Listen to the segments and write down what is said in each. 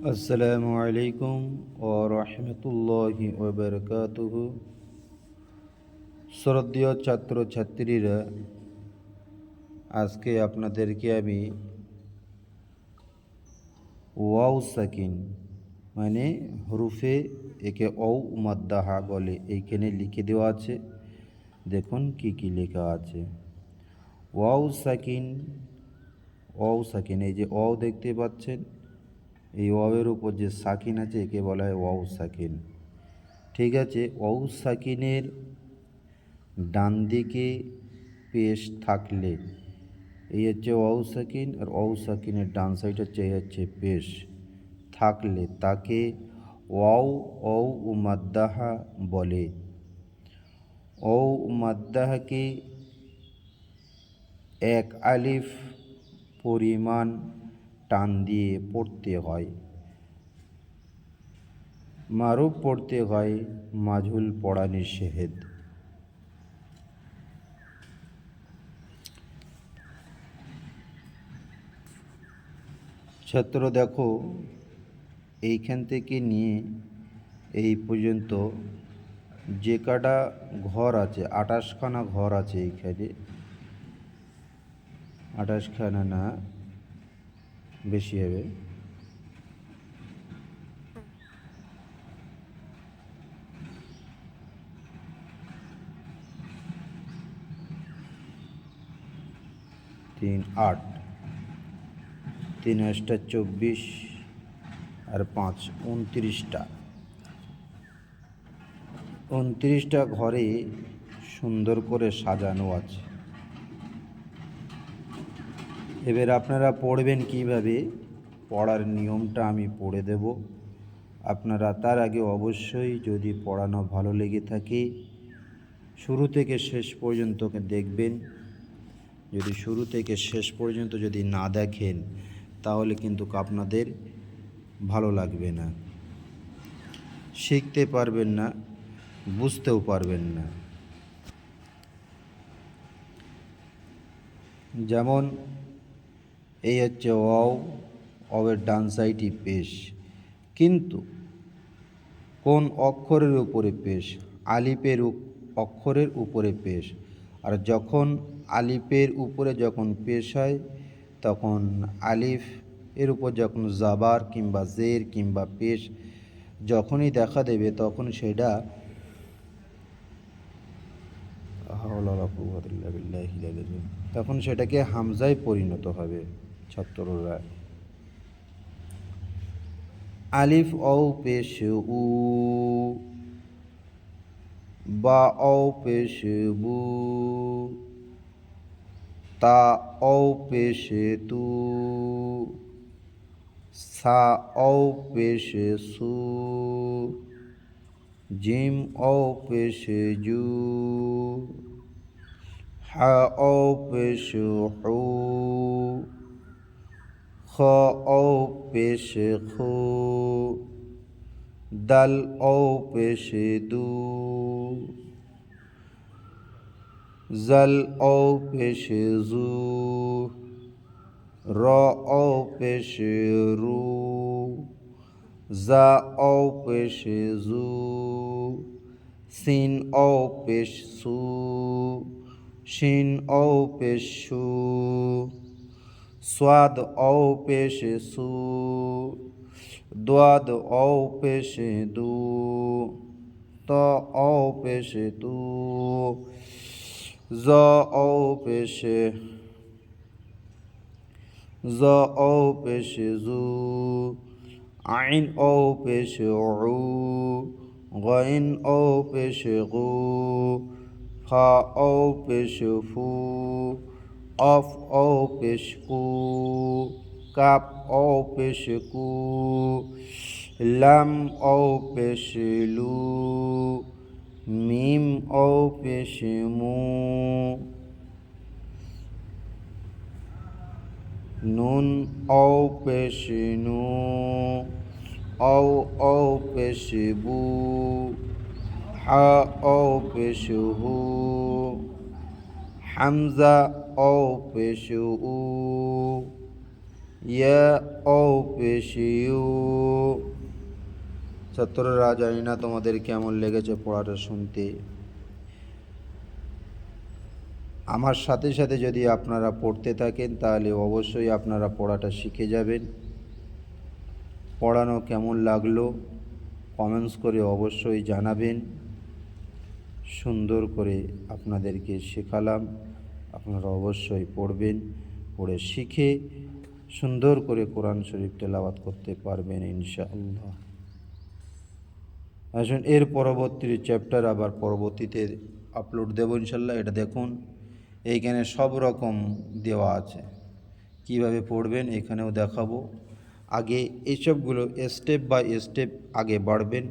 আসসালামু আলাইকুম ওয়া রাহমাতুল্লাহি ওয়া বারাকাতুহু। শ্রদ্ধেয় ছাত্রছাত্রীরা, আজকে আপনাদেরকে আমি ওয়াও সাকিন মানে হরফে একে ঔ মাদ্দাহা বলে, এইখানে লিখে দেওয়া আছে। দেখুন কি কি লেখা আছে। ওয়াও সাকিন, ওয়াও সাকিন, এই যে ওয়াও দেখতে পাচ্ছেন, এই ওয়াওয়ের উপর যে সাকিন আছে একে বলা হয় ওয়াও সাকিন। ঠিক আছে, ওয়াও সাকিনের ডান দিকে পেশ থাকলে এই হচ্ছে ওয়াও সাকিন, আর ওয়াও সাকিনের ডান সাইড হচ্ছে এই হচ্ছে পেশ থাকলে তাকে ওয়াও ঔ মাদ্দাহা বলে। ঔ মাদ্দাহাকে এক আলিফ পরিমাণ টান দিয়ে পড়তে হয়, মারুফ পড়তে হয়, মাঝুল পড়া নিষেধ। ছাত্র দেখো, এইখান থেকে নিয়ে এই পর্যন্ত যে কটা ঘর আছে, 28খানা ঘর আছে এইখানে। 28খানা না, বেশি হবে। তিন 8, 3 8 24 আর 5 29টা। 29টা ঘরে সুন্দর করে সাজানো আছে। এবার আপনারা পড়বেন কিভাবে, পড়ার নিয়মটা আমি পড়ে দেব। আপনারা তার আগে অবশ্যই যদি পড়ানো ভালো লেগে থাকে শুরু থেকে শেষ পর্যন্ত দেখবেন। যদি শুরু থেকে শেষ পর্যন্ত যদি না দেখেন তাহলে কিন্তু আপনাদের ভালো লাগবে না, শিখতে পারবেন না, বুঝতেও পারবেন না। যেমন এই হচ্ছে ওয়াও, ওয়ের ডান সাইডই পেশ, কিন্তু কোন অক্ষরের উপরে পেশ? আলিফের অক্ষরের উপরে পেশ। আর যখন আলিফের উপরে যখন পেশ হয় তখন আলিফ এর উপর যখন জাবার কিংবা জের কিংবা পেশ যখনই দেখা দেবে তখন সেটা তখন সেটাকে হামজায় পরিণত হবে। ছাত্ররা, আলিফ ও পেশ উ, বা ও পেশ বু, তা ও পেশ তু, সা ও পেশ সু, জিম ও পেশ জু, হা ও পেশ হু, খ ও পেশ খু, দাল ও পেশ দু, জাল ও পেশ জু, র ও পেশ রু, জা ও পেশ জু, সিন ও পেশ সু, শিন ও পেশ সু, स्वाद औ पेश सु, द्वाद औ पेश दू, त औ पेश तू, ज औ पेश जू, आइन औ पेश ऊ, गइन औ पेश गू, फा औ पेश फू, অফ ও পেশ কু, কাপ ও পেশ কু, লাম ও পেশ লু, মিম ও পেশ মু, নুন ও পেশ নু, ও পেশ বু, হা ও পেশ হু, হামজা ও পেশ উ, ইয়া ও পেশিউ। ছাত্ররা, জানি না তোমাদের কেমন লেগেছে পড়াটা শুনতে। আমার সাথে সাথে যদি আপনারা পড়তে থাকেন তাহলে অবশ্যই আপনারা পড়াটা শিখে যাবেন। পড়ানো কেমন লাগলো কমেন্টস করে অবশ্যই জানাবেন। সুন্দর করে আপনাদেরকে শেখালাম, আপনারা অবশ্যই পড়বেন, পড়ে শিখে সুন্দর করে কোরআন শরীফ তেলাওয়াত করতে পারবেন ইনশাআল্লাহ। আসুন, এর পরবর্তী চ্যাপ্টার আবার পরবর্তীতে আপলোড দেবো ইনশাল্লাহ। এটা দেখুন, এইখানে সব রকম দেওয়া আছে, কিভাবে পড়বেন এখানেও দেখাবো। আগে এইসবগুলো স্টেপ বাই স্টেপ আগে বাড়বেন,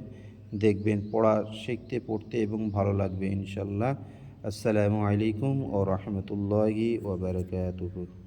দেখবেন পড়া শিখতে পড়তে এবং ভালো লাগবে ইনশাল্লাহ। আসসালামু আলাইকুম ওয়া রাহমাতুল্লাহি ওয়া বারাকাতুহু।